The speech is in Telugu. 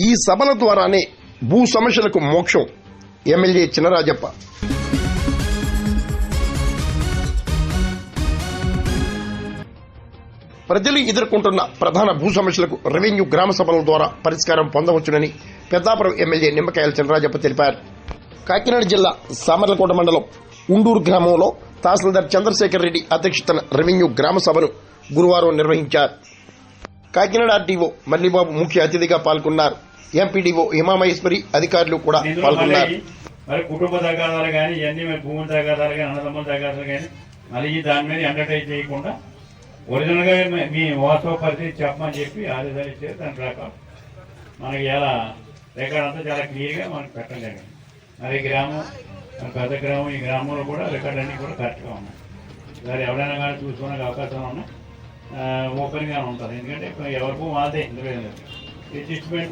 ఈ సభల ద్వారానే భూ సమస్యలకు మోక్షం ఎమ్మెల్యే చినరాజప్ప. ప్రజలు ఎదుర్కొంటున్న ప్రధాన భూ సమస్యలకు రెవెన్యూ గ్రామ సభల ద్వారా పరిష్కారం పొందవచ్చునని పెద్దాపురం ఎమ్మెల్యే నిమ్మకాయల చినరాజప్ప తెలిపారు. కాకినాడ జిల్లా సామర్లకోట మండలం ఉండూరు గ్రామంలో తహసీల్దార్ చంద్రశేఖర్ రెడ్డి అధ్యక్షతన రెవెన్యూ గ్రామ సభను గురువారం నిర్వహించారు. కాకినాడ ఆర్డీఓ మల్లిబాబు ముఖ్య అతిథిగా పాల్గొన్నారు. ఎంపీడీఓ హిమామహేశ్వరి అధికారులు కూడా పాల్గొన్నారు. మరి కుటుంబ తగాదాలు కానీ ఇవన్నీ భూమి తగాదాలు కానీ అన్నదమ్ముల తగాదాలు కానీ మళ్ళీ దాని మీద ఎంటర్టైన్ చేయకుండా ఒరిజినల్ గా మీ వాస్తవ పరిస్థితి చెప్పమని చెప్పి ఆదేశాలు ఇచ్చారు. దాని ప్రకారం మనకి ఎలా రికార్డ్ అంతా చాలా క్లియర్ గా మనకు పెట్టలేదు. మరి గ్రామం పెద్ద గ్రామం, ఈ గ్రామంలో కూడా రికార్డ్ అన్ని కూడా కరెక్ట్ గా ఉన్నాయి. మరి ఎవరైనా కానీ చూసుకునే అవకాశం ఉన్నా ఓపెన్ గా ఉంటుంది. ఎందుకంటే ఎవరికో మాదే రిజిస్ట్మెంట్